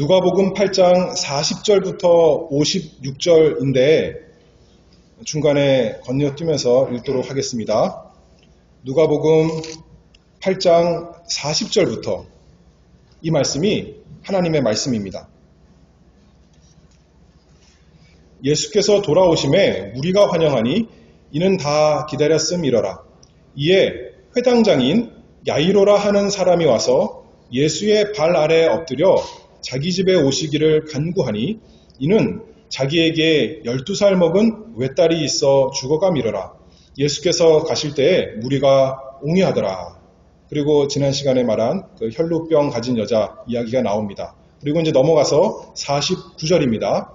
누가복음 8장 40절부터 56절인데 중간에 건너뛰면서 읽도록 하겠습니다. 누가복음 8장 40절부터 이 말씀이 하나님의 말씀입니다. 예수께서 돌아오심에 무리가 환영하니 이는 다 기다렸음이러라. 이에 회당장인 야이로라 하는 사람이 와서 예수의 발 아래 엎드려 자기 집에 오시기를 간구하니 이는 자기에게 12살 먹은 외딸이 있어 죽어가미러라. 예수께서 가실 때에 무리가 옹이하더라. 그리고 지난 시간에 말한 그 혈루병 가진 여자 이야기가 나옵니다. 그리고 이제 넘어가서 49절입니다.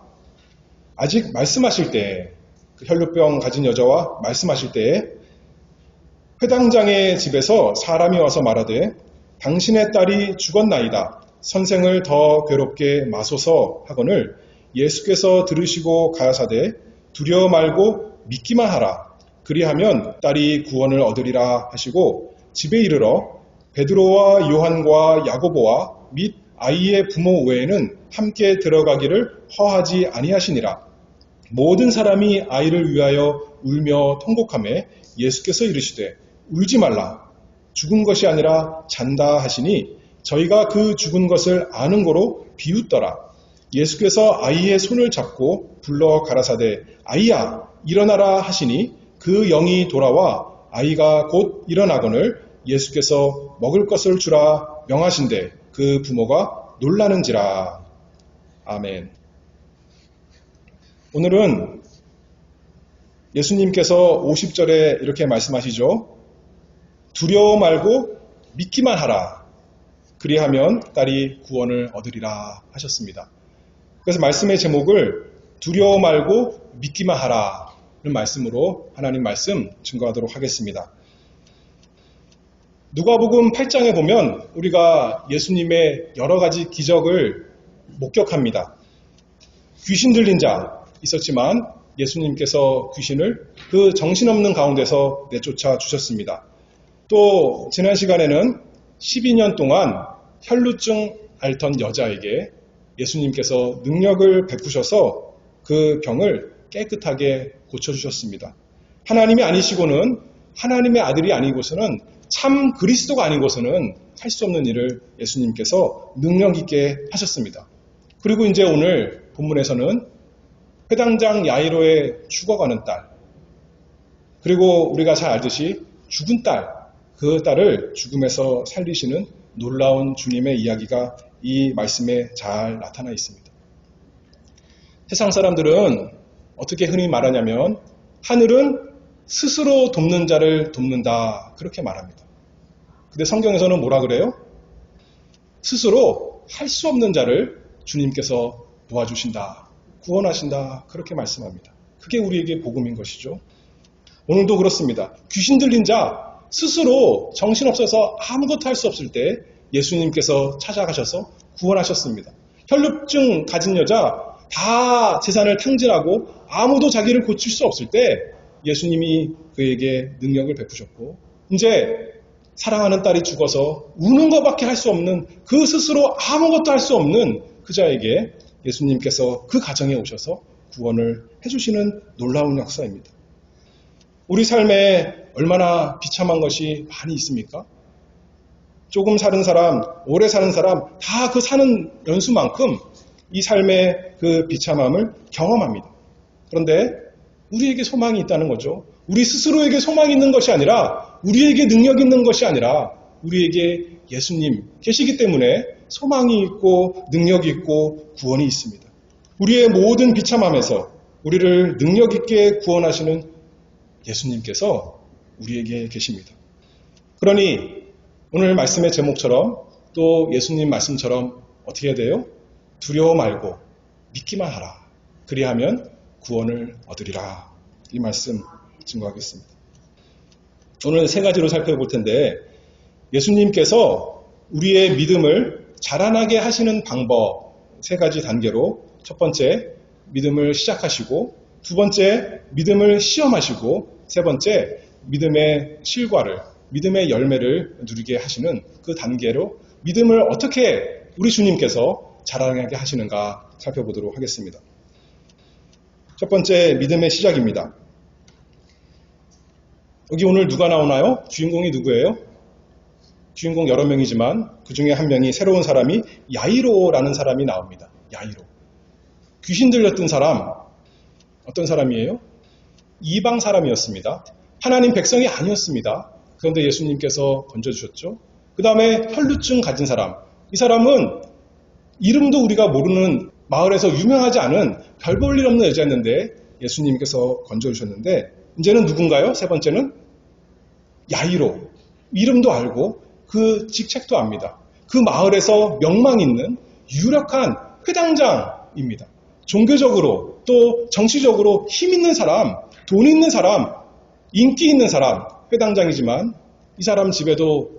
아직 말씀하실 때, 그 혈루병 가진 여자와 말씀하실 때에 회당장의 집에서 사람이 와서 말하되 당신의 딸이 죽었나이다. 선생을 더 괴롭게 마소서 하거늘 예수께서 들으시고 가라사대 두려워 말고 믿기만 하라. 그리하면 딸이 구원을 얻으리라 하시고 집에 이르러 베드로와 요한과 야고보와 및 아이의 부모 외에는 함께 들어가기를 허하지 아니하시니라. 모든 사람이 아이를 위하여 울며 통곡하매 예수께서 이르시되 울지 말라. 죽은 것이 아니라 잔다 하시니 저희가 그 죽은 것을 아는 거로 비웃더라. 예수께서 아이의 손을 잡고 불러 가라사대 아이야 일어나라 하시니 그 영이 돌아와 아이가 곧 일어나거늘 예수께서 먹을 것을 주라 명하신대 그 부모가 놀라는지라. 아멘. 오늘은 예수님께서 50절에 이렇게 말씀하시죠. 두려워 말고 믿기만 하라. 그리하면 딸이 구원을 얻으리라 하셨습니다. 그래서 말씀의 제목을 두려워 말고 믿기만 하라는 말씀으로 하나님 말씀 증거하도록 하겠습니다. 누가복음 8장에 보면 우리가 예수님의 여러 가지 기적을 목격합니다. 귀신 들린 자 있었지만 예수님께서 귀신을 그 정신없는 가운데서 내쫓아 주셨습니다. 또 지난 시간에는 12년 동안 혈루증 앓던 여자에게 예수님께서 능력을 베푸셔서 그 병을 깨끗하게 고쳐주셨습니다. 하나님이 아니시고는 하나님의 아들이 아니고서는 참 그리스도가 아니고서는 할 수 없는 일을 예수님께서 능력 있게 하셨습니다. 그리고 이제 오늘 본문에서는 회당장 야이로의 죽어가는 딸, 그리고 우리가 잘 알듯이 죽은 딸, 그 딸을 죽음에서 살리시는 놀라운 주님의 이야기가 이 말씀에 잘 나타나 있습니다. 세상 사람들은 어떻게 흔히 말하냐면 하늘은 스스로 돕는 자를 돕는다 그렇게 말합니다. 근데 성경에서는 뭐라 그래요? 스스로 할 수 없는 자를 주님께서 도와주신다, 구원하신다 그렇게 말씀합니다. 그게 우리에게 복음인 것이죠. 오늘도 그렇습니다. 귀신 들린 자 스스로 정신없어서 아무것도 할 수 없을 때 예수님께서 찾아가셔서 구원하셨습니다. 혈루증 가진 여자 다 재산을 탕진하고 아무도 자기를 고칠 수 없을 때 예수님이 그에게 능력을 베푸셨고 이제 사랑하는 딸이 죽어서 우는 것밖에 할 수 없는 그 스스로 아무것도 할 수 없는 그 자에게 예수님께서 그 가정에 오셔서 구원을 해주시는 놀라운 역사입니다. 우리 삶에 얼마나 비참한 것이 많이 있습니까? 조금 사는 사람, 오래 사는 사람 다 그 사는 연수만큼 이 삶의 그 비참함을 경험합니다. 그런데 우리에게 소망이 있다는 거죠. 우리 스스로에게 소망이 있는 것이 아니라 우리에게 능력이 있는 것이 아니라 우리에게 예수님 계시기 때문에 소망이 있고 능력이 있고 구원이 있습니다. 우리의 모든 비참함에서 우리를 능력 있게 구원하시는 예수님께서 우리에게 계십니다. 그러니 오늘 말씀의 제목처럼 또 예수님 말씀처럼 어떻게 해야 돼요? 두려워 말고 믿기만 하라. 그리하면 구원을 얻으리라. 이 말씀 증거하겠습니다. 오늘 세 가지로 살펴볼 텐데 예수님께서 우리의 믿음을 자라나게 하시는 방법 세 가지 단계로 첫 번째 믿음을 시작하시고 두 번째 믿음을 시험하시고 세 번째 믿음의 실과를 믿음의 열매를 누리게 하시는 그 단계로 믿음을 어떻게 우리 주님께서 자라나게 하시는가 살펴보도록 하겠습니다. 첫 번째 믿음의 시작입니다. 여기 오늘 누가 나오나요? 주인공이 누구예요? 주인공 여러 명이지만 그 중에 한 명이 새로운 사람이 야이로라는 사람이 나옵니다. 야이로. 귀신 들렸던 사람, 어떤 사람이에요? 이방 사람이었습니다. 하나님 백성이 아니었습니다. 그런데 예수님께서 건져주셨죠. 그 다음에 혈루증 가진 사람. 이 사람은 이름도 우리가 모르는 마을에서 유명하지 않은 별 볼 일 없는 여자였는데 예수님께서 건져주셨는데 이제는 누군가요? 세 번째는 야이로. 이름도 알고 그 직책도 압니다. 그 마을에서 명망 있는 유력한 회당장입니다. 종교적으로 또 정치적으로 힘 있는 사람, 돈 있는 사람, 인기 있는 사람, 회당장이지만 이 사람 집에도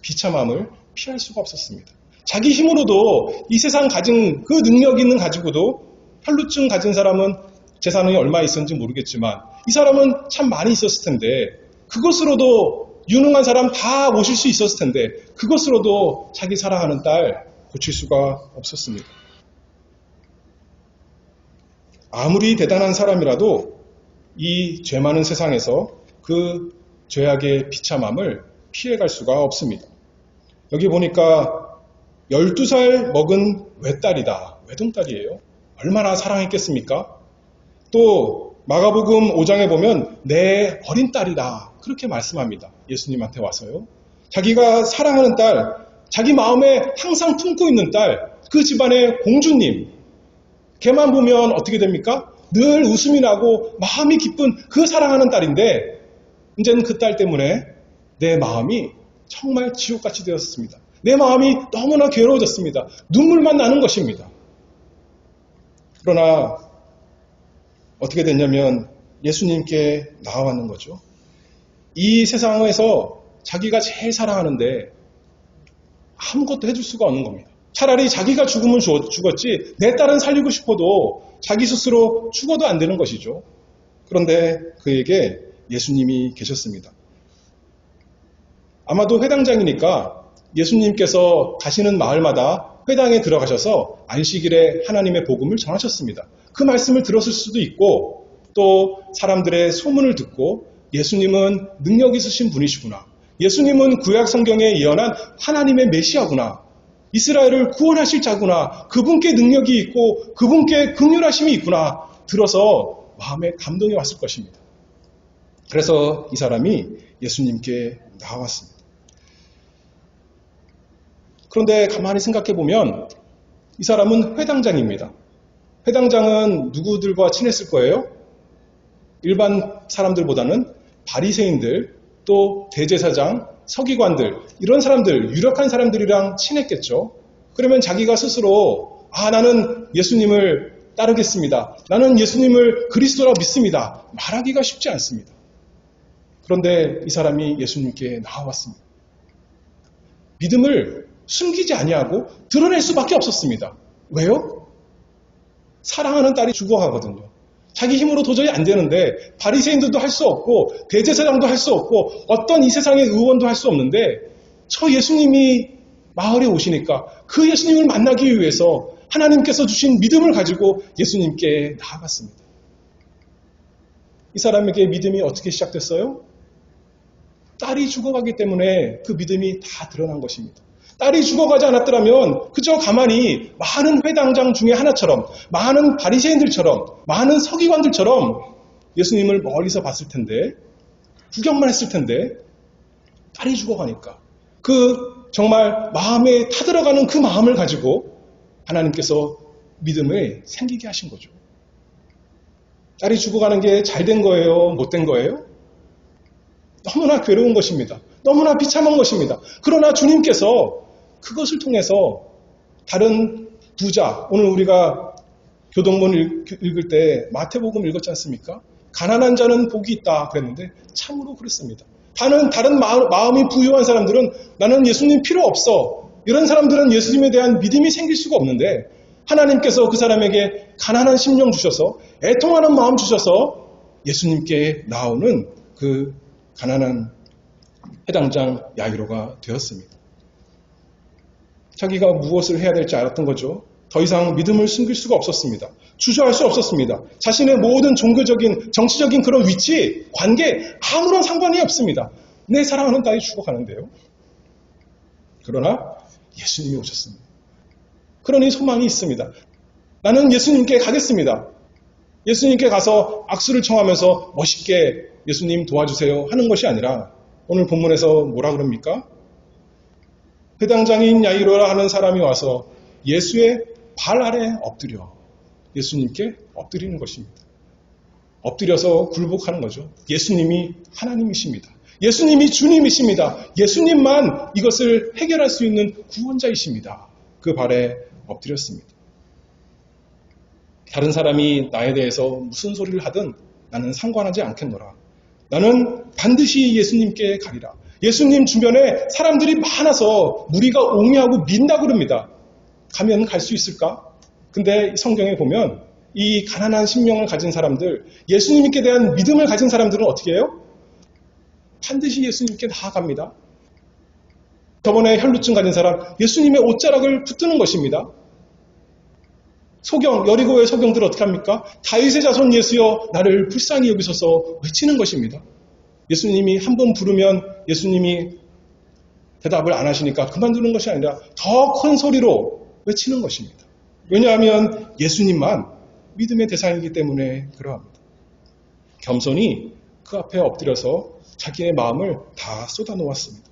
비참함을 피할 수가 없었습니다. 자기 힘으로도 이 세상 가진 그 능력 있는 가지고도 혈루증 가진 사람은 재산이 얼마 있었는지 모르겠지만 이 사람은 참 많이 있었을 텐데 그것으로도 유능한 사람 다 모실 수 있었을 텐데 그것으로도 자기 사랑하는 딸 고칠 수가 없었습니다. 아무리 대단한 사람이라도 이 죄 많은 세상에서 그 죄악의 비참함을 피해갈 수가 없습니다. 여기 보니까 12살 먹은 외딸이다. 외동딸이에요. 얼마나 사랑했겠습니까? 또 마가복음 5장에 보면 내 어린 딸이다. 그렇게 말씀합니다. 예수님한테 와서요. 자기가 사랑하는 딸, 자기 마음에 항상 품고 있는 딸, 그 집안의 공주님. 걔만 보면 어떻게 됩니까? 늘 웃음이 나고 마음이 기쁜 그 사랑하는 딸인데 이제는 그 딸 때문에 내 마음이 정말 지옥같이 되었습니다. 내 마음이 너무나 괴로워졌습니다. 눈물만 나는 것입니다. 그러나 어떻게 됐냐면 예수님께 나아가는 거죠. 이 세상에서 자기가 제일 사랑하는데 아무것도 해줄 수가 없는 겁니다. 차라리 자기가 죽으면 죽었지 내 딸은 살리고 싶어도 자기 스스로 죽어도 안 되는 것이죠. 그런데 그에게 예수님이 계셨습니다. 아마도 회당장이니까 예수님께서 가시는 마을마다 회당에 들어가셔서 안식일에 하나님의 복음을 전하셨습니다. 그 말씀을 들었을 수도 있고 또 사람들의 소문을 듣고 예수님은 능력 있으신 분이시구나. 예수님은 구약 성경에 예언한 하나님의 메시아구나. 이스라엘을 구원하실 자구나. 그분께 능력이 있고 그분께 긍휼하심이 있구나. 들어서 마음에 감동이 왔을 것입니다. 그래서 이 사람이 예수님께 나왔습니다. 그런데 가만히 생각해 보면 이 사람은 회당장입니다. 회당장은 누구들과 친했을 거예요? 일반 사람들보다는 바리새인들, 또 대제사장, 서기관들 이런 사람들, 유력한 사람들이랑 친했겠죠. 그러면 자기가 스스로 나는 예수님을 따르겠습니다. 나는 예수님을 그리스도라 믿습니다. 말하기가 쉽지 않습니다. 그런데 이 사람이 예수님께 나와왔습니다. 믿음을 숨기지 아니하고 드러낼 수밖에 없었습니다. 왜요? 사랑하는 딸이 죽어가거든요. 자기 힘으로 도저히 안 되는데 바리새인들도 할 수 없고 대제사장도 할 수 없고 어떤 이 세상의 의원도 할 수 없는데 저 예수님이 마을에 오시니까 그 예수님을 만나기 위해서 하나님께서 주신 믿음을 가지고 예수님께 나아갔습니다. 이 사람에게 믿음이 어떻게 시작됐어요? 딸이 죽어가기 때문에 그 믿음이 다 드러난 것입니다. 딸이 죽어가지 않았더라면 그저 가만히 많은 회당장 중에 하나처럼 많은 바리새인들처럼 많은 서기관들처럼 예수님을 멀리서 봤을 텐데 구경만 했을 텐데 딸이 죽어가니까 그 정말 마음에 타들어가는 그 마음을 가지고 하나님께서 믿음을 생기게 하신 거죠. 딸이 죽어가는 게 잘 된 거예요? 못 된 거예요? 너무나 괴로운 것입니다. 너무나 비참한 것입니다. 그러나 주님께서 그것을 통해서 다른 부자, 오늘 우리가 교동문 읽을 때 마태복음 읽었지 않습니까? 가난한 자는 복이 있다 그랬는데 참으로 그렇습니다. 다른 마음이 부유한 사람들은 나는 예수님 필요 없어. 이런 사람들은 예수님에 대한 믿음이 생길 수가 없는데 하나님께서 그 사람에게 가난한 심령 주셔서 애통하는 마음 주셔서 예수님께 나오는 그 가난한 회당장 야이로가 되었습니다. 자기가 무엇을 해야 될지 알았던 거죠. 더 이상 믿음을 숨길 수가 없었습니다. 주저할 수 없었습니다. 자신의 모든 종교적인, 정치적인 그런 위치, 관계 아무런 상관이 없습니다. 내 사랑하는 딸이 죽어가는데요. 그러나 예수님이 오셨습니다. 그러니 소망이 있습니다. 나는 예수님께 가겠습니다. 예수님께 가서 악수를 청하면서 멋있게 예수님 도와주세요 하는 것이 아니라 오늘 본문에서 뭐라 그럽니까? 회당장인 야이로라 하는 사람이 와서 예수의 발 아래 엎드려 예수님께 엎드리는 것입니다. 엎드려서 굴복하는 거죠. 예수님이 하나님이십니다. 예수님이 주님이십니다. 예수님만 이것을 해결할 수 있는 구원자이십니다. 그 발에 엎드렸습니다. 다른 사람이 나에 대해서 무슨 소리를 하든 나는 상관하지 않겠노라. 나는 반드시 예수님께 가리라. 예수님 주변에 사람들이 많아서 무리가 옹이하고 민다고 그럽니다. 가면 갈 수 있을까? 근데 성경에 보면 이 가난한 심령을 가진 사람들, 예수님께 대한 믿음을 가진 사람들은 어떻게 해요? 반드시 예수님께 나아갑니다. 저번에 혈루증 가진 사람, 예수님의 옷자락을 붙드는 것입니다. 소경, 여리고의 소경들 어떻게 합니까? 다윗의 자손 예수여 나를 불쌍히 여기소서 외치는 것입니다. 예수님이 한 번 부르면 예수님이 대답을 안 하시니까 그만두는 것이 아니라 더 큰 소리로 외치는 것입니다. 왜냐하면 예수님만 믿음의 대상이기 때문에 그러합니다. 겸손히 그 앞에 엎드려서 자기의 마음을 다 쏟아놓았습니다.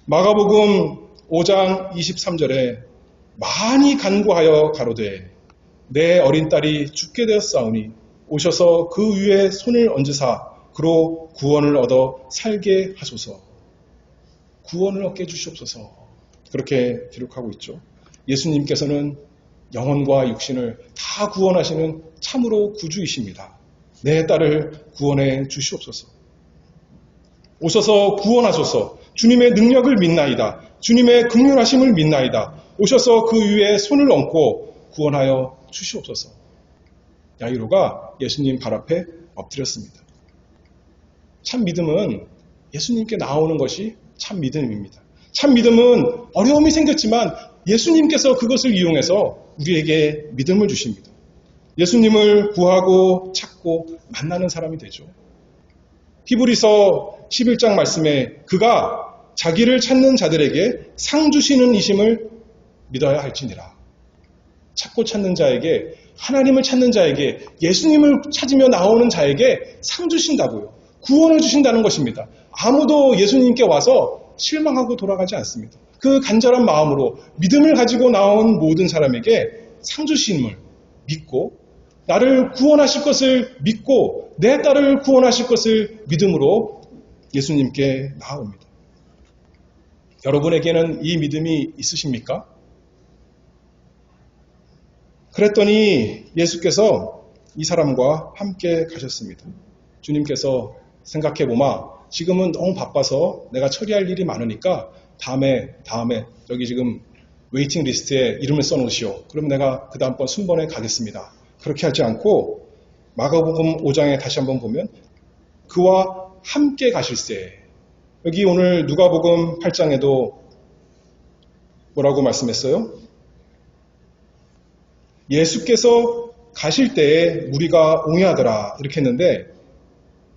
마가복음 5장 23절에 많이 간구하여 가로되 내 어린 딸이 죽게 되었사오니 오셔서 그 위에 손을 얹으사 그로 구원을 얻어 살게 하소서. 구원을 얻게 해주시옵소서. 그렇게 기록하고 있죠. 예수님께서는 영혼과 육신을 다 구원하시는 참으로 구주이십니다. 내 딸을 구원해 주시옵소서. 오셔서 구원하소서. 주님의 능력을 믿나이다. 주님의 긍휼하심을 믿나이다. 오셔서 그 위에 손을 얹고 구원하여 주시옵소서. 야이로가 예수님 발 앞에 엎드렸습니다. 참 믿음은 예수님께 나오는 것이 참 믿음입니다. 참 믿음은 어려움이 생겼지만 예수님께서 그것을 이용해서 우리에게 믿음을 주십니다. 예수님을 구하고 찾고 만나는 사람이 되죠. 히브리서 11장 말씀에 그가 자기를 찾는 자들에게 상 주시는 이심을 믿어야 할지니라. 찾고 찾는 자에게, 하나님을 찾는 자에게, 예수님을 찾으며 나오는 자에게 상 주신다고요. 구원을 주신다는 것입니다. 아무도 예수님께 와서 실망하고 돌아가지 않습니다. 그 간절한 마음으로 믿음을 가지고 나온 모든 사람에게 상 주심을 믿고 나를 구원하실 것을 믿고 내 딸을 구원하실 것을 믿음으로 예수님께 나아옵니다. 여러분에게는 이 믿음이 있으십니까? 그랬더니 예수께서 이 사람과 함께 가셨습니다. 주님께서 생각해보마 지금은 너무 바빠서 내가 처리할 일이 많으니까 다음에 여기 지금 웨이팅 리스트에 이름을 써놓으시오. 그럼 내가 그 다음번 순번에 가겠습니다. 그렇게 하지 않고 마가복음 5장에 다시 한번 보면 그와 함께 가실세. 여기 오늘 누가복음 8장에도 뭐라고 말씀했어요? 예수께서 가실 때에 무리가 옹이하더라 이렇게 했는데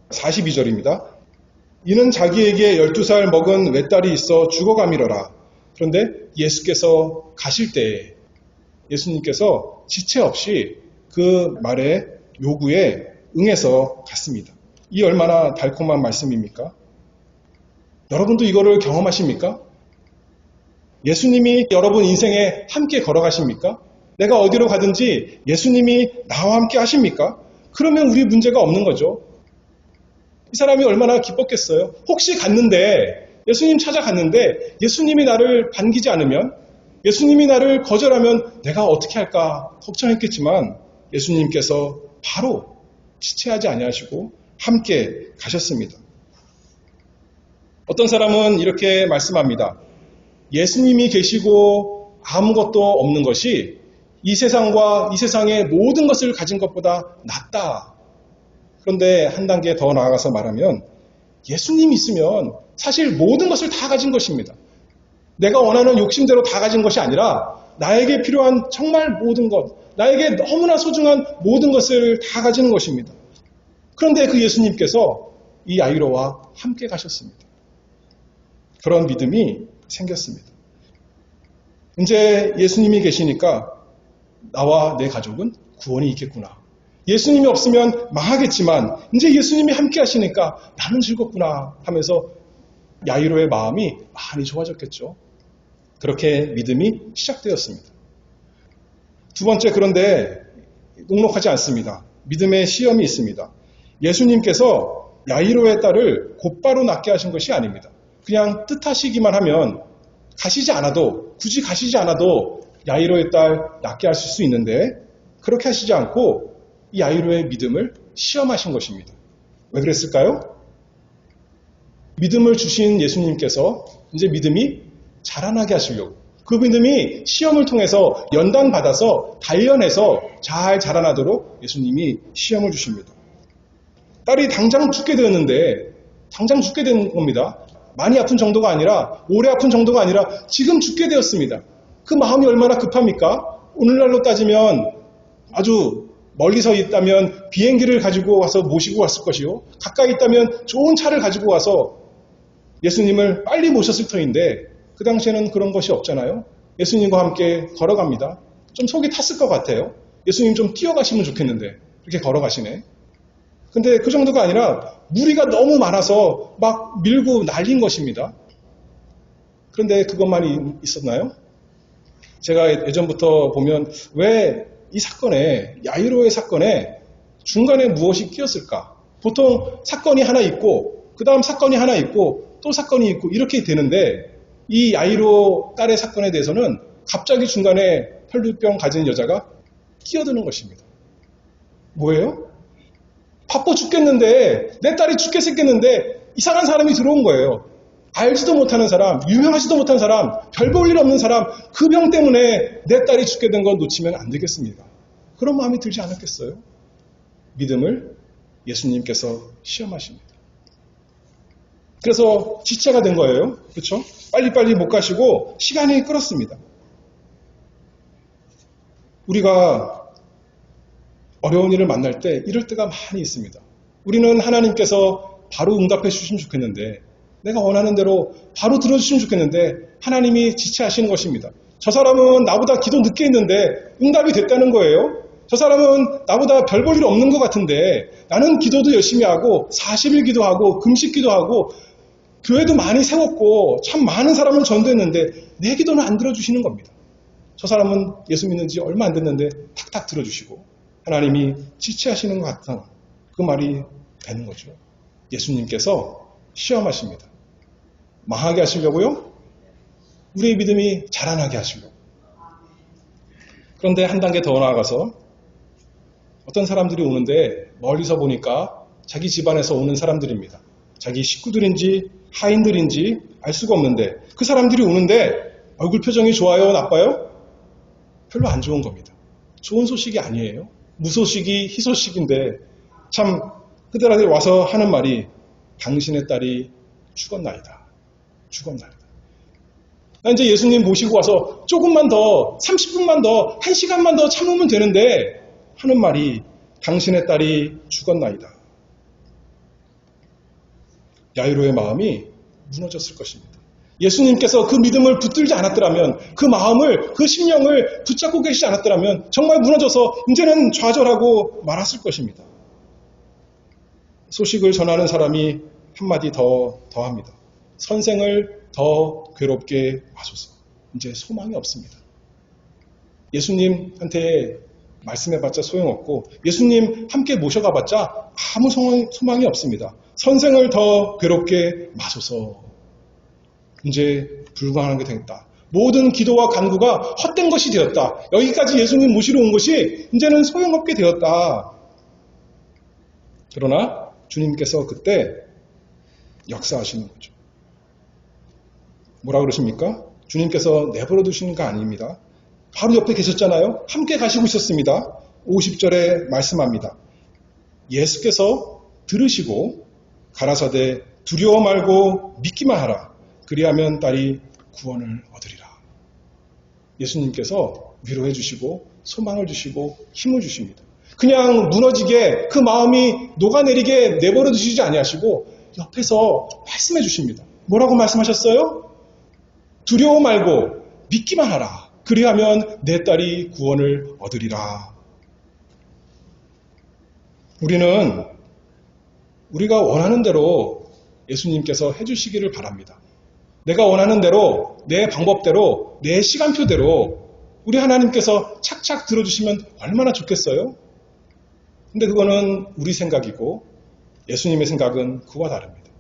42절입니다. 이는 자기에게 12살 먹은 외딸이 있어 죽어가미러라. 그런데 예수께서 가실 때에 예수님께서 지체 없이 그 말에 요구에 응해서 갔습니다. 이 얼마나 달콤한 말씀입니까? 여러분도 이거를 경험하십니까? 예수님이 여러분 인생에 함께 걸어가십니까? 내가 어디로 가든지 예수님이 나와 함께 하십니까? 그러면 우리 문제가 없는 거죠. 이 사람이 얼마나 기뻤겠어요? 혹시 갔는데 예수님 찾아갔는데 예수님이 나를 반기지 않으면 예수님이 나를 거절하면 내가 어떻게 할까 걱정했겠지만 예수님께서 바로 지체하지 아니하시고 함께 가셨습니다. 어떤 사람은 이렇게 말씀합니다. 예수님이 계시고 아무것도 없는 것이 이 세상과 이 세상의 모든 것을 가진 것보다 낫다. 그런데 한 단계 더 나아가서 말하면 예수님이 있으면 사실 모든 것을 다 가진 것입니다. 내가 원하는 욕심대로 다 가진 것이 아니라 나에게 필요한 정말 모든 것, 나에게 너무나 소중한 모든 것을 다 가지는 것입니다. 그런데 그 예수님께서 이 야이로와 함께 가셨습니다. 그런 믿음이 생겼습니다. 이제 예수님이 계시니까 나와 내 가족은 구원이 있겠구나. 예수님이 없으면 망하겠지만 이제 예수님이 함께 하시니까 나는 즐겁구나 하면서 야이로의 마음이 많이 좋아졌겠죠. 그렇게 믿음이 시작되었습니다. 두 번째, 그런데 녹록하지 않습니다. 믿음의 시험이 있습니다. 예수님께서 야이로의 딸을 곧바로 낫게 하신 것이 아닙니다. 그냥 뜻하시기만 하면 굳이 가시지 않아도 야이로의 딸 낫게 하실 수 있는데 그렇게 하시지 않고 이 야이로의 믿음을 시험하신 것입니다. 왜 그랬을까요? 믿음을 주신 예수님께서 이제 믿음이 자라나게 하시려고, 그 믿음이 시험을 통해서 연단받아서 단련해서 잘 자라나도록 예수님이 시험을 주십니다. 딸이 당장 죽게 되었는데 당장 죽게 된 겁니다. 많이 아픈 정도가 아니라, 오래 아픈 정도가 아니라 지금 죽게 되었습니다. 그 마음이 얼마나 급합니까? 오늘날로 따지면 아주 멀리서 있다면 비행기를 가지고 와서 모시고 왔을 것이요, 가까이 있다면 좋은 차를 가지고 와서 예수님을 빨리 모셨을 터인데 그 당시에는 그런 것이 없잖아요. 예수님과 함께 걸어갑니다. 좀 속이 탔을 것 같아요. 예수님 좀 뛰어가시면 좋겠는데 이렇게 걸어가시네. 근데 그 정도가 아니라 무리가 너무 많아서 막 밀고 날린 것입니다. 그런데 그것만 있었나요? 제가 예전부터 보면 왜 이 사건에, 야이로의 사건에 중간에 무엇이 끼었을까? 보통 사건이 하나 있고 그 다음 사건이 하나 있고 또 사건이 있고 이렇게 되는데 이 야이로 딸의 사건에 대해서는 갑자기 중간에 혈루병 가진 여자가 끼어드는 것입니다. 뭐예요? 바빠 죽겠는데, 내 딸이 죽게 생겼는데 이상한 사람이 들어온 거예요. 알지도 못하는 사람, 유명하지도 못한 사람, 별 볼 일 없는 사람, 그 병 때문에 내 딸이 죽게 된 건 놓치면 안 되겠습니다. 그런 마음이 들지 않았겠어요? 믿음을 예수님께서 시험하십니다. 그래서 지체가 된 거예요. 그렇죠? 빨리빨리 못 가시고 시간이 끌었습니다. 우리가 어려운 일을 만날 때 이럴 때가 많이 있습니다. 우리는 하나님께서 바로 응답해 주시면 좋겠는데, 내가 원하는 대로 바로 들어주시면 좋겠는데 하나님이 지체하시는 것입니다. 저 사람은 나보다 기도 늦게 했는데 응답이 됐다는 거예요. 저 사람은 나보다 별 볼 일 없는 것 같은데 나는 기도도 열심히 하고 40일 기도하고 금식 기도하고 교회도 많이 세웠고 참 많은 사람을 전도했는데 내 기도는 안 들어주시는 겁니다. 저 사람은 예수 믿는 지 얼마 안 됐는데 탁탁 들어주시고 하나님이 지체하시는 것 같다. 그 말이 되는 거죠. 예수님께서 시험하십니다. 망하게 하시려고요? 우리의 믿음이 자라나게 하시려고. 그런데 한 단계 더 나아가서 어떤 사람들이 오는데 멀리서 보니까 자기 집안에서 오는 사람들입니다. 자기 식구들인지 하인들인지 알 수가 없는데 그 사람들이 오는데 얼굴 표정이 좋아요? 나빠요? 별로 안 좋은 겁니다. 좋은 소식이 아니에요. 무소식이 희소식인데 참 그들한테 와서 하는 말이 당신의 딸이 죽었나이다. 죽었나이다. 나 이제 예수님 모시고 와서 조금만 더, 30분만 더, 1시간만 더 참으면 되는데 하는 말이 당신의 딸이 죽었나이다. 야이로의 마음이 무너졌을 것입니다. 예수님께서 그 믿음을 붙들지 않았더라면, 그 마음을, 그 심령을 붙잡고 계시지 않았더라면 정말 무너져서 이제는 좌절하고 말았을 것입니다. 소식을 전하는 사람이 한마디 더 합니다. 선생을 더 괴롭게 마소서. 이제 소망이 없습니다. 예수님한테 말씀해봤자 소용없고 예수님 함께 모셔가봤자 아무 소망이 없습니다. 선생을 더 괴롭게 마소서. 이제 불가능한 게 되겠다. 모든 기도와 간구가 헛된 것이 되었다. 여기까지 예수님 모시러 온 것이 이제는 소용없게 되었다. 그러나 주님께서 그때 역사하시는 거죠. 뭐라 그러십니까? 주님께서 내버려 두시는 거 아닙니다. 바로 옆에 계셨잖아요. 함께 가시고 있었습니다. 50절에 말씀합니다. 예수께서 들으시고 가라사대 두려워 말고 믿기만 하라. 그리하면 딸이 구원을 얻으리라. 예수님께서 위로해 주시고 소망을 주시고 힘을 주십니다. 그냥 무너지게 그 마음이 녹아내리게 내버려 두시지 아니하시고 옆에서 말씀해 주십니다. 뭐라고 말씀하셨어요? 두려워 말고 믿기만 하라. 그리하면 내 딸이 구원을 얻으리라. 우리는 우리가 원하는 대로 예수님께서 해주시기를 바랍니다. 내가 원하는 대로, 내 방법대로, 내 시간표대로 우리 하나님께서 착착 들어주시면 얼마나 좋겠어요? 근데 그거는 우리 생각이고 예수님의 생각은 그와 다릅니다.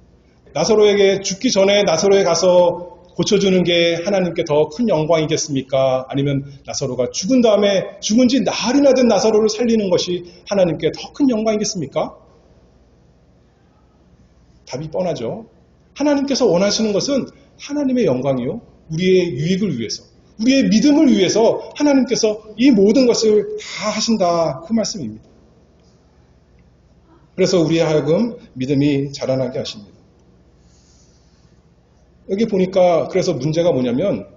나사로에게 죽기 전에 나사로에 가서 고쳐주는 게 하나님께 더 큰 영광이겠습니까? 아니면 나사로가 죽은 다음에 죽은 지 나흘이나 된 나사로를 살리는 것이 하나님께 더 큰 영광이겠습니까? 답이 뻔하죠. 하나님께서 원하시는 것은 하나님의 영광이요. 우리의 유익을 위해서, 우리의 믿음을 위해서 하나님께서 이 모든 것을 다 하신다. 그 말씀입니다. 그래서 우리의 하여금 믿음이 자라나게 하십니다. 여기 보니까 그래서 문제가 뭐냐면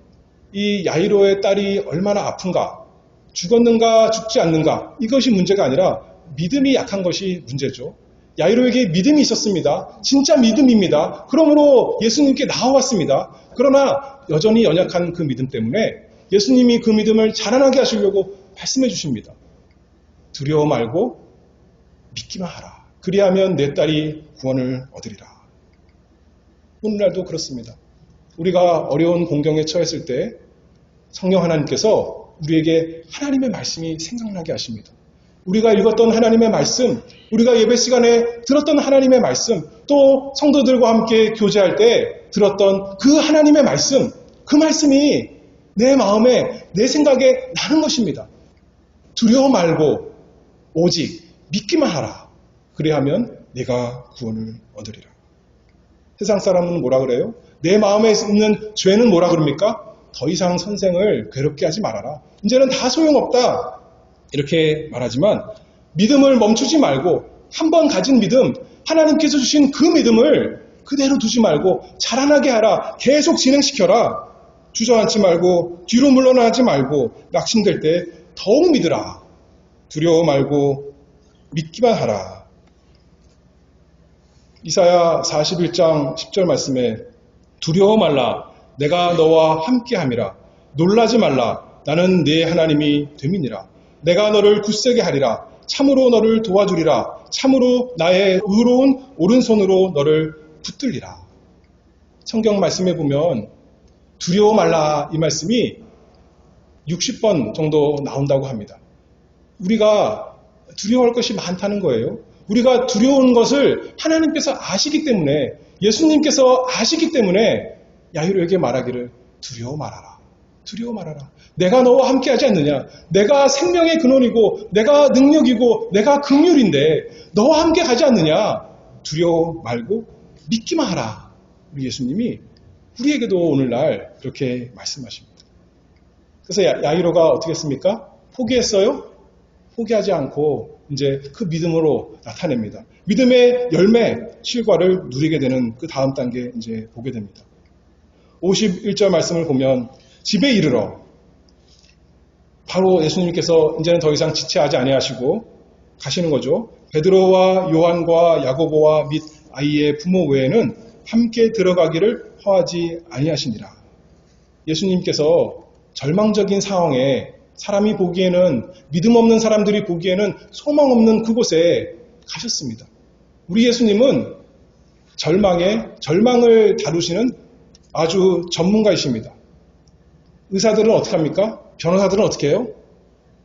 이 야이로의 딸이 얼마나 아픈가, 죽었는가 죽지 않는가, 이것이 문제가 아니라 믿음이 약한 것이 문제죠. 야이로에게 믿음이 있었습니다. 진짜 믿음입니다. 그러므로 예수님께 나와왔습니다. 그러나 여전히 연약한 그 믿음 때문에 예수님이 그 믿음을 자라나게 하시려고 말씀해 주십니다. 두려워 말고 믿기만 하라. 그리하면 내 딸이 구원을 얻으리라. 오늘날도 그렇습니다. 우리가 어려운 공경에 처했을 때 성령 하나님께서 우리에게 하나님의 말씀이 생각나게 하십니다. 우리가 읽었던 하나님의 말씀, 우리가 예배 시간에 들었던 하나님의 말씀, 또 성도들과 함께 교제할 때 들었던 그 하나님의 말씀, 그 말씀이 내 마음에, 내 생각에 나는 것입니다. 두려워 말고 오직 믿기만 하라. 그래야하면 내가 구원을 얻으리라. 세상 사람은 뭐라 그래요? 내 마음에 있는 죄는 뭐라 그럽니까? 더 이상 선생을 괴롭게 하지 말아라. 이제는 다 소용없다. 이렇게 말하지만 믿음을 멈추지 말고 한번 가진 믿음, 하나님께서 주신 그 믿음을 그대로 두지 말고 자라나게 하라. 계속 진행시켜라. 주저앉지 말고 뒤로 물러나지 말고 낙심될 때 더욱 믿으라. 두려워 말고 믿기만 하라. 이사야 41장 10절 말씀에 두려워 말라. 내가 너와 함께함이라. 놀라지 말라. 나는 네 하나님이 됨이니라. 내가 너를 굳세게 하리라. 참으로 너를 도와주리라. 참으로 나의 의로운 오른손으로 너를 붙들리라. 성경 말씀에 보면 두려워 말라 이 말씀이 60번 정도 나온다고 합니다. 우리가 두려워할 것이 많다는 거예요. 우리가 두려운 것을 하나님께서 아시기 때문에, 예수님께서 아시기 때문에 야이로에게 말하기를 두려워 말아라. 두려워 말아라. 내가 너와 함께 하지 않느냐. 내가 생명의 근원이고 내가 능력이고 내가 긍휼인데 너와 함께 가지 않느냐. 두려워 말고 믿기만 하라. 우리 예수님이 우리에게도 오늘날 그렇게 말씀하십니다. 그래서 야이로가 어떻게 했습니까? 포기했어요? 포기하지 않고 이제 그 믿음으로 나타냅니다. 믿음의 열매, 실과를 누리게 되는 그 다음 단계 이제 보게 됩니다. 51절 말씀을 보면 집에 이르러, 바로 예수님께서 이제는 더 이상 지체하지 아니하시고 가시는 거죠. 베드로와 요한과 야고보와 및 아이의 부모 외에는 함께 들어가기를 허하지 아니하시니라. 예수님께서 절망적인 상황에 사람이 보기에는, 믿음 없는 사람들이 보기에는 소망 없는 그곳에 가셨습니다. 우리 예수님은 절망을 다루시는 아주 전문가이십니다. 의사들은 어떻게 합니까? 변호사들은 어떻게 해요?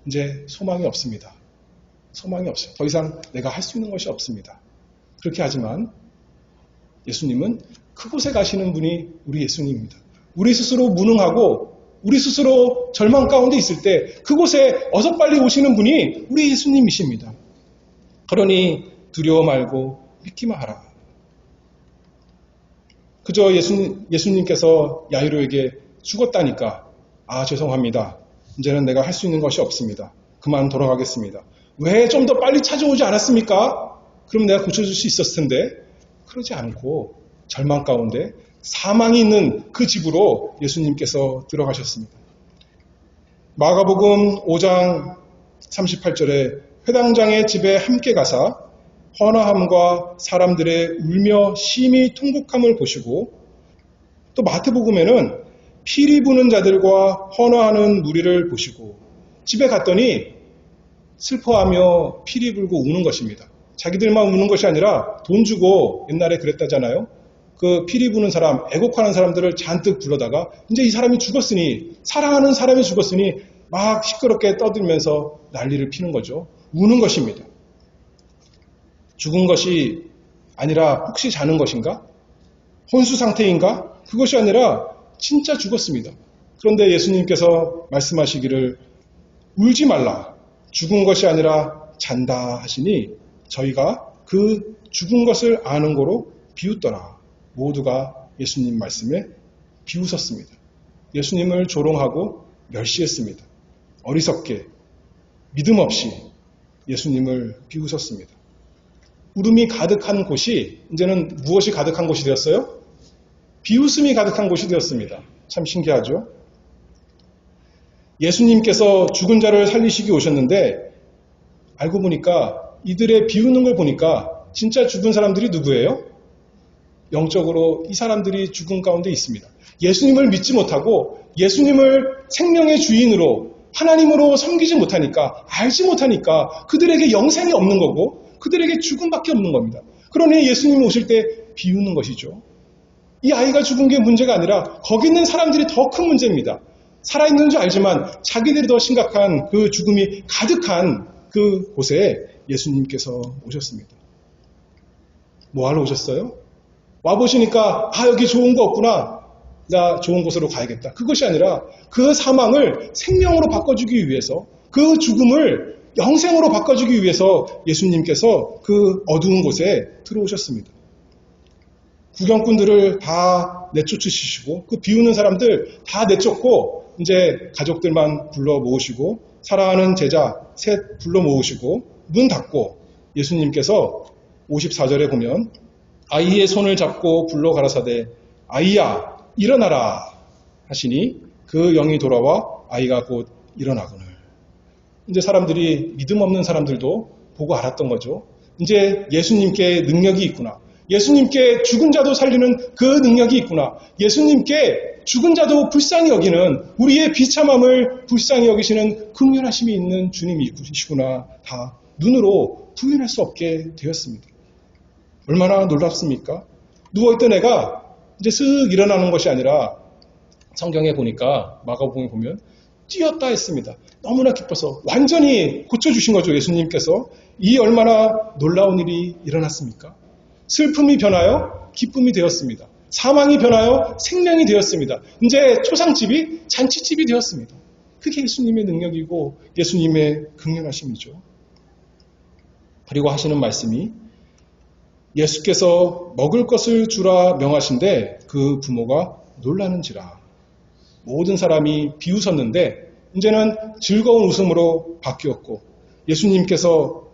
이제 소망이 없습니다. 소망이 없어요. 더 이상 내가 할 수 있는 것이 없습니다. 그렇게 하지만 예수님은 그곳에 가시는 분이 우리 예수님입니다. 우리 스스로 무능하고 우리 스스로 절망 가운데 있을 때 그곳에 어서 빨리 오시는 분이 우리 예수님이십니다. 그러니 두려워 말고 믿기만 하라. 그저 예수님께서 야이로에게 죽었다니까, 아 죄송합니다. 이제는 내가 할 수 있는 것이 없습니다. 그만 돌아가겠습니다. 왜 좀 더 빨리 찾아오지 않았습니까? 그럼 내가 고쳐줄 수 있었을 텐데. 그러지 않고 절망 가운데 사망이 있는 그 집으로 예수님께서 들어가셨습니다. 마가복음 5장 38절에 회당장의 집에 함께 가사 헌화함과 사람들의 울며 심히 통곡함을 보시고, 또 마태복음에는 피리 부는 자들과 헌화하는 무리를 보시고 집에 갔더니 슬퍼하며 피리 불고 우는 것입니다. 자기들만 우는 것이 아니라 돈 주고, 옛날에 그랬다잖아요. 그 피리 부는 사람, 애곡하는 사람들을 잔뜩 불러다가 이제 이 사람이 죽었으니, 사랑하는 사람이 죽었으니 막 시끄럽게 떠들면서 난리를 피는 거죠. 우는 것입니다. 죽은 것이 아니라 혹시 자는 것인가? 혼수 상태인가? 그것이 아니라 진짜 죽었습니다. 그런데 예수님께서 말씀하시기를 울지 말라. 죽은 것이 아니라 잔다 하시니 저희가 그 죽은 것을 아는 거로 비웃더라. 모두가 예수님 말씀에 비웃었습니다. 예수님을 조롱하고 멸시했습니다. 어리석게, 믿음 없이 예수님을 비웃었습니다. 울음이 가득한 곳이 이제는 무엇이 가득한 곳이 되었어요? 비웃음이 가득한 곳이 되었습니다. 참 신기하죠? 예수님께서 죽은 자를 살리시기 오셨는데 알고 보니까 이들의 비웃는 걸 보니까 진짜 죽은 사람들이 누구예요? 영적으로 이 사람들이 죽은 가운데 있습니다. 예수님을 믿지 못하고 예수님을 생명의 주인으로 하나님으로 섬기지 못하니까, 알지 못하니까 그들에게 영생이 없는 거고 그들에게 죽음밖에 없는 겁니다. 그러니 예수님이 오실 때 비웃는 것이죠. 이 아이가 죽은 게 문제가 아니라 거기 있는 사람들이 더 큰 문제입니다. 살아있는 줄 알지만 자기들이 더 심각한 그 죽음이 가득한 그 곳에 예수님께서 오셨습니다. 뭐하러 오셨어요? 와보시니까 여기 좋은 거 없구나. 나 좋은 곳으로 가야겠다. 그것이 아니라 그 사망을 생명으로 바꿔주기 위해서, 그 죽음을 영생으로 바꿔주기 위해서 예수님께서 그 어두운 곳에 들어오셨습니다. 구경꾼들을 다 내쫓으시고 그 비우는 사람들 다 내쫓고 이제 가족들만 불러 모으시고 사랑하는 제자 셋 불러 모으시고 문 닫고 예수님께서 54절에 보면 아이의 손을 잡고 불러 가라사대 아이야 일어나라 하시니 그 영이 돌아와 아이가 곧 일어나거늘. 이제 사람들이, 믿음 없는 사람들도 보고 알았던 거죠. 이제 예수님께 능력이 있구나. 예수님께 죽은 자도 살리는 그 능력이 있구나. 예수님께 죽은 자도 불쌍히 여기는, 우리의 비참함을 불쌍히 여기시는 긍휼하심이 있는 주님이시구나. 다 눈으로 부인할 수 없게 되었습니다. 얼마나 놀랍습니까? 누워있던 애가 이제 쓱 일어나는 것이 아니라 성경에 보니까 마가복음에 보면 뛰었다 했습니다. 너무나 기뻐서 완전히 고쳐주신 거죠. 예수님께서. 이 얼마나 놀라운 일이 일어났습니까? 슬픔이 변하여 기쁨이 되었습니다. 사망이 변하여 생명이 되었습니다. 이제 초상집이 잔치집이 되었습니다. 그게 예수님의 능력이고 예수님의 긍휼하심이죠. 그리고 하시는 말씀이 예수께서 먹을 것을 주라 명하신데 그 부모가 놀라는지라. 모든 사람이 비웃었는데 이제는 즐거운 웃음으로 바뀌었고 예수님께서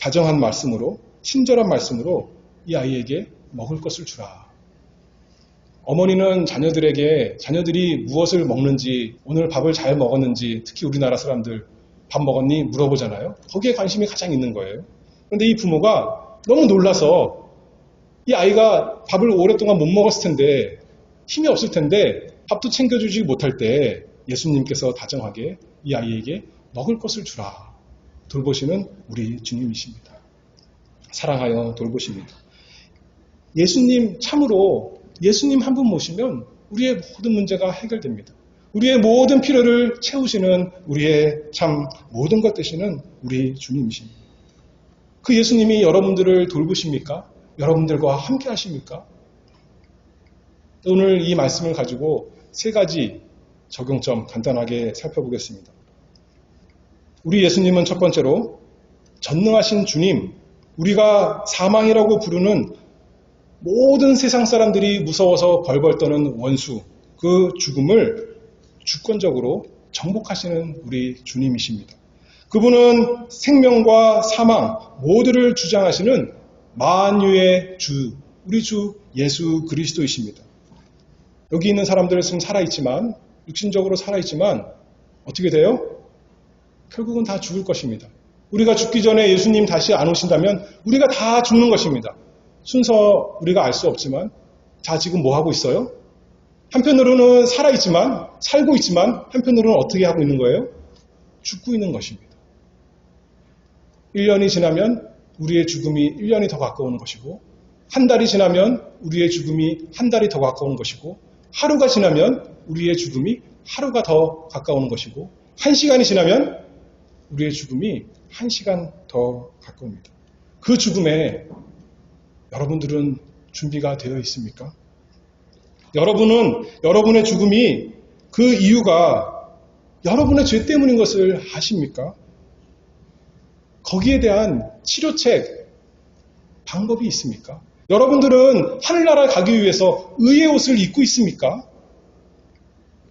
다정한 말씀으로, 친절한 말씀으로 이 아이에게 먹을 것을 주라. 어머니는 자녀들이 무엇을 먹는지, 오늘 밥을 잘 먹었는지, 특히 우리나라 사람들 밥 먹었니? 물어보잖아요. 거기에 관심이 가장 있는 거예요. 그런데 이 부모가 너무 놀라서 이 아이가 밥을 오랫동안 못 먹었을 텐데, 힘이 없을 텐데 밥도 챙겨주지 못할 때 예수님께서 다정하게 이 아이에게 먹을 것을 주라. 돌보시는 우리 주님이십니다. 사랑하여 돌보십니다. 예수님, 참으로 예수님 한 분 모시면 우리의 모든 문제가 해결됩니다. 우리의 모든 필요를 채우시는, 우리의 참 모든 것 되시는 우리 주님이십니다. 그 예수님이 여러분들을 돌보십니까? 여러분들과 함께 하십니까? 오늘 이 말씀을 가지고 세 가지 적용점 간단하게 살펴보겠습니다. 우리 예수님은 첫 번째로 전능하신 주님, 우리가 사망이라고 부르는 모든 세상 사람들이 무서워서 벌벌 떠는 원수, 그 죽음을 주권적으로 정복하시는 우리 주님이십니다. 그분은 생명과 사망 모두를 주장하시는 만유의 주, 우리 주 예수 그리스도이십니다. 여기 있는 사람들은 지금 살아있지만, 육신적으로 살아있지만 어떻게 돼요? 결국은 다 죽을 것입니다. 우리가 죽기 전에 예수님 다시 안 오신다면 우리가 다 죽는 것입니다. 순서 우리가 알 수 없지만 자 지금 뭐 하고 있어요? 한편으로는 살아있지만 살고 있지만 한편으로는 어떻게 하고 있는 거예요? 죽고 있는 것입니다. 1년이 지나면 우리의 죽음이 1년이 더 가까우는 것이고 한 달이 지나면 우리의 죽음이 한 달이 더 가까우는 것이고 하루가 지나면 우리의 죽음이 하루가 더 가까우는 것이고 한 시간이 지나면 우리의 죽음이 한 시간 더 가까웁니다. 그 죽음에 여러분들은 준비가 되어 있습니까? 여러분의 죽음이 그 이유가 여러분의 죄 때문인 것을 아십니까? 거기에 대한 치료책, 방법이 있습니까? 여러분들은 하늘나라 가기 위해서 의의 옷을 입고 있습니까?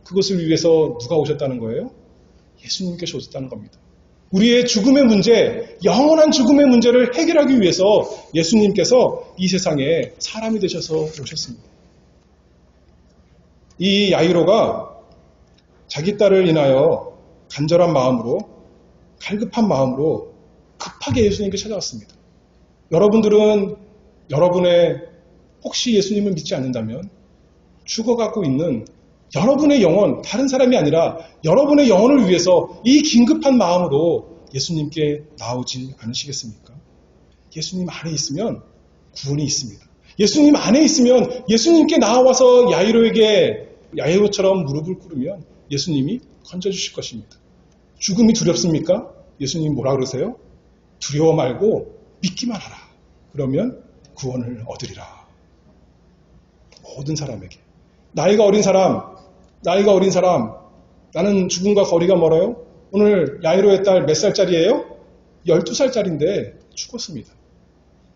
그것을 위해서 누가 오셨다는 거예요? 예수님께서 오셨다는 겁니다. 우리의 죽음의 문제, 영원한 죽음의 문제를 해결하기 위해서 예수님께서 이 세상에 사람이 되셔서 오셨습니다. 이 야이로가 자기 딸을 인하여 간절한 마음으로, 갈급한 마음으로 급하게 예수님께 찾아왔습니다. 여러분들은 여러분의 혹시 예수님을 믿지 않는다면 죽어가고 있는 여러분의 영혼, 다른 사람이 아니라 여러분의 영혼을 위해서 이 긴급한 마음으로 예수님께 나오지 않으시겠습니까? 예수님 안에 있으면 구원이 있습니다. 예수님 안에 있으면 예수님께 나와서 야이로처럼 무릎을 꿇으면 예수님이 건져주실 것입니다. 죽음이 두렵습니까? 예수님 뭐라 그러세요? 두려워 말고 믿기만 하라. 그러면 구원을 얻으리라. 모든 사람에게. 나이가 어린 사람, 나는 죽음과 거리가 멀어요? 오늘 야이로의 딸 몇 살짜리예요? 12살짜리인데 죽었습니다.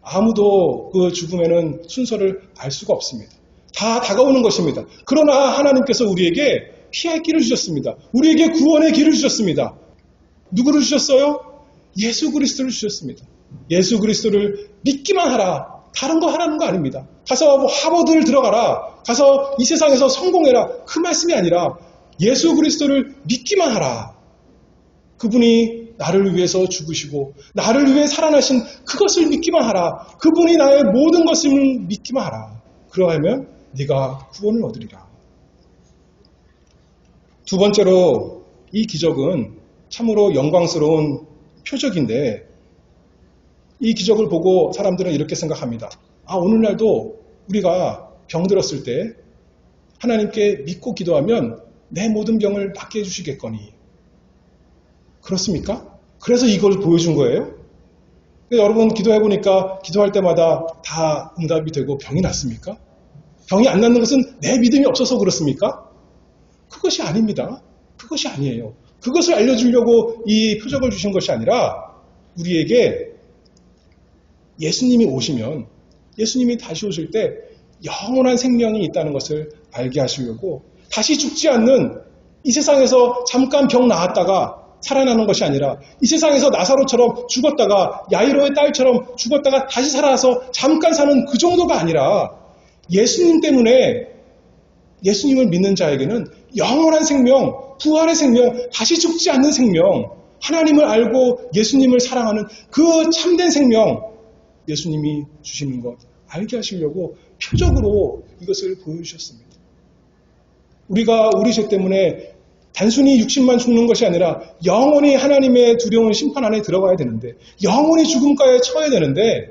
아무도 그 죽음에는 순서를 알 수가 없습니다. 다 다가오는 것입니다. 그러나 하나님께서 우리에게 피할 길을 주셨습니다. 우리에게 구원의 길을 주셨습니다. 누구를 주셨어요? 예수 그리스도를 주셨습니다. 예수 그리스도를 믿기만 하라. 다른 거 하라는 거 아닙니다. 가서 하버드를 들어가라. 가서 이 세상에서 성공해라. 그 말씀이 아니라 예수 그리스도를 믿기만 하라. 그분이 나를 위해서 죽으시고 나를 위해 살아나신 그것을 믿기만 하라. 그분이 나의 모든 것을 믿기만 하라. 그러하면 네가 구원을 얻으리라. 두 번째로 이 기적은 참으로 영광스러운 표적인데 이 기적을 보고 사람들은 이렇게 생각합니다. 오늘날도 우리가 병들었을 때 하나님께 믿고 기도하면 내 모든 병을 낫게 해주시겠거니. 그렇습니까? 그래서 이걸 보여준 거예요? 여러분 기도해보니까 기도할 때마다 다 응답이 되고 병이 낫습니까? 병이 안 낫는 것은 내 믿음이 없어서 그렇습니까? 그것이 아닙니다. 그것이 아니에요. 그것을 알려주려고 이 표적을 주신 것이 아니라 우리에게 예수님이 오시면 예수님이 다시 오실 때 영원한 생명이 있다는 것을 알게 하시려고 다시 죽지 않는 이 세상에서 잠깐 병 나았다가 살아나는 것이 아니라 이 세상에서 나사로처럼 죽었다가 야이로의 딸처럼 죽었다가 다시 살아나서 잠깐 사는 그 정도가 아니라 예수님 때문에 예수님을 믿는 자에게는 영원한 생명, 부활의 생명, 다시 죽지 않는 생명, 하나님을 알고 예수님을 사랑하는 그 참된 생명 예수님이 주시는 것 알게 하시려고 표적으로 이것을 보여주셨습니다. 우리가 우리 죄 때문에 단순히 육신만 죽는 것이 아니라 영원히 하나님의 두려운 심판 안에 들어가야 되는데 영원히 죽음가에 처해야 되는데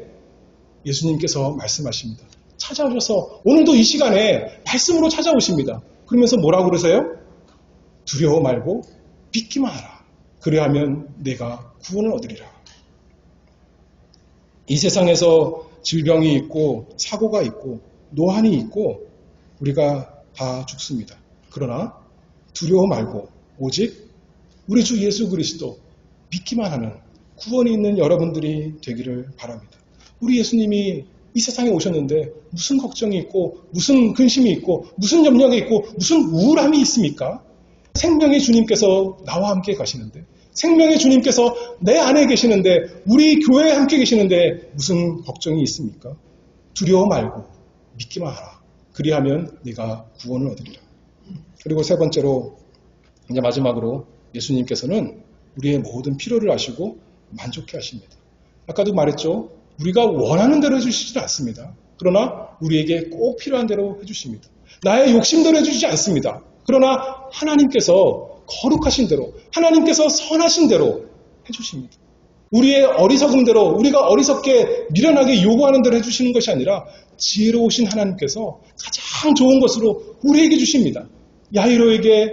예수님께서 말씀하십니다. 찾아오셔서 오늘도 이 시간에 말씀으로 찾아오십니다. 그러면서 뭐라고 그러세요? 두려워 말고 믿기만 하라. 그래야하면 내가 구원을 얻으리라. 이 세상에서 질병이 있고 사고가 있고 노한이 있고 우리가 다 죽습니다. 그러나 두려워 말고 오직 우리 주 예수 그리스도 믿기만 하는 구원이 있는 여러분들이 되기를 바랍니다. 우리 예수님이 이 세상에 오셨는데 무슨 걱정이 있고 무슨 근심이 있고 무슨 염려가 있고 무슨 우울함이 있습니까? 생명의 주님께서 나와 함께 가시는데 생명의 주님께서 내 안에 계시는데 우리 교회에 함께 계시는데 무슨 걱정이 있습니까? 두려워 말고 믿기만 하라. 그리하면 네가 구원을 얻으리라. 그리고 세 번째로 이제 마지막으로 예수님께서는 우리의 모든 필요를 아시고 만족해 하십니다. 아까도 말했죠. 우리가 원하는 대로 해주시지 않습니다. 그러나 우리에게 꼭 필요한 대로 해주십니다. 나의 욕심대로 해주시지 않습니다. 그러나 하나님께서 거룩하신 대로, 하나님께서 선하신 대로 해주십니다. 우리의 어리석음대로, 우리가 어리석게 미련하게 요구하는 대로 해주시는 것이 아니라 지혜로우신 하나님께서 가장 좋은 것으로 우리에게 주십니다. 야이로에게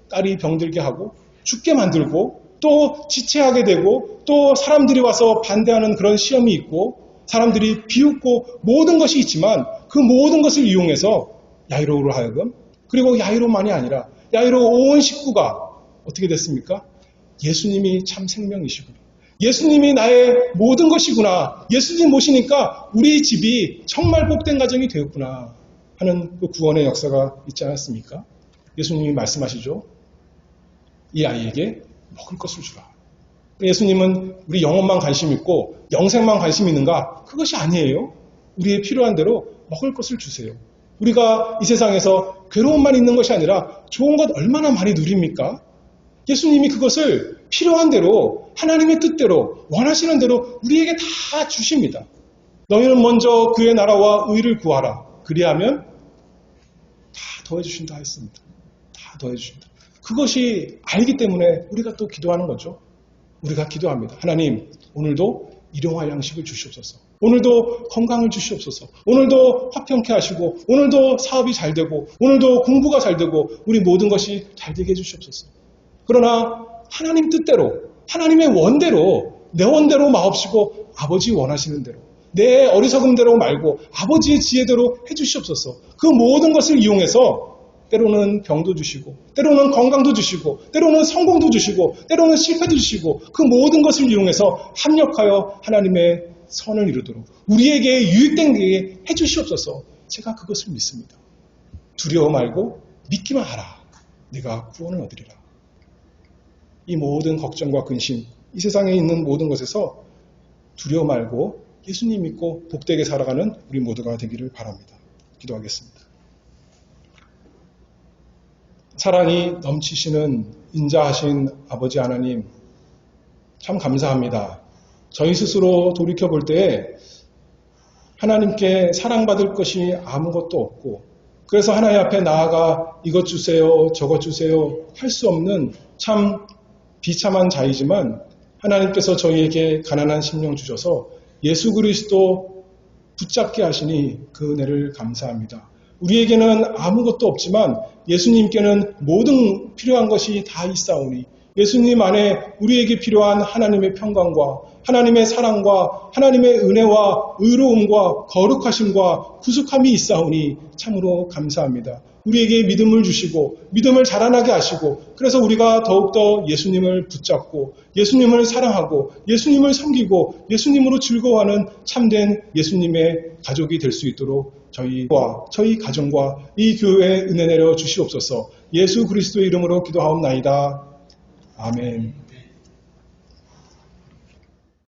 딸이 병들게 하고 죽게 만들고 또 지체하게 되고 또 사람들이 와서 반대하는 그런 시험이 있고 사람들이 비웃고 모든 것이 있지만 그 모든 것을 이용해서 야이로로 하여금, 그리고 야이로만이 아니라 야이로 온 식구가 어떻게 됐습니까? 예수님이 참 생명이시구나. 예수님이 나의 모든 것이구나. 예수님 모시니까 우리 집이 정말 복된 가정이 되었구나 하는 그 구원의 역사가 있지 않았습니까? 예수님이 말씀하시죠. 이 아이에게 먹을 것을 주라. 예수님은 우리 영혼만 관심 있고 영생만 관심 있는가? 그것이 아니에요. 우리의 필요한 대로 먹을 것을 주세요. 우리가 이 세상에서 괴로움만 있는 것이 아니라 좋은 것 얼마나 많이 누립니까? 예수님이 그것을 필요한 대로 하나님의 뜻대로 원하시는 대로 우리에게 다 주십니다. 너희는 먼저 그의 나라와 의를 구하라. 그리하면 다 더해주신다 했습니다. 다 더해주신다. 그것이 알기 때문에 우리가 또 기도하는 거죠. 우리가 기도합니다. 하나님, 오늘도 일용할 양식을 주시옵소서. 오늘도 건강을 주시옵소서. 오늘도 화평케 하시고 오늘도 사업이 잘 되고 오늘도 공부가 잘 되고 우리 모든 것이 잘 되게 해주시옵소서. 그러나 하나님 뜻대로 하나님의 원대로 내 원대로 마옵시고 아버지 원하시는 대로 내 어리석음대로 말고 아버지의 지혜대로 해주시옵소서. 그 모든 것을 이용해서 때로는 병도 주시고 때로는 건강도 주시고 때로는 성공도 주시고 때로는 실패도 주시고 그 모든 것을 이용해서 합력하여 하나님의 선을 이루도록 우리에게 유익된 게 해주시옵소서. 제가 그것을 믿습니다. 두려워 말고 믿기만 하라. 네가 구원을 얻으리라. 이 모든 걱정과 근심, 이 세상에 있는 모든 것에서 두려워 말고 예수님 믿고 복되게 살아가는 우리 모두가 되기를 바랍니다. 기도하겠습니다. 사랑이 넘치시는 인자하신 아버지 하나님, 참 감사합니다. 저희 스스로 돌이켜볼 때에 하나님께 사랑받을 것이 아무것도 없고 그래서 하나님 앞에 나아가 이것 주세요, 저것 주세요 할 수 없는 참 비참한 자이지만 하나님께서 저희에게 가난한 심령 주셔서 예수 그리스도 붙잡게 하시니 그 은혜를 감사합니다. 우리에게는 아무것도 없지만 예수님께는 모든 필요한 것이 다 있사오니 예수님 안에 우리에게 필요한 하나님의 평강과 하나님의 사랑과 하나님의 은혜와 의로움과 거룩하심과 구속함이 있사오니 참으로 감사합니다. 우리에게 믿음을 주시고 믿음을 자라나게 하시고 그래서 우리가 더욱더 예수님을 붙잡고 예수님을 사랑하고 예수님을 섬기고 예수님으로 즐거워하는 참된 예수님의 가족이 될 수 있도록 저희와 저희 가정과 이 교회에 은혜 내려 주시옵소서. 예수 그리스도의 이름으로 기도하옵나이다. 아멘.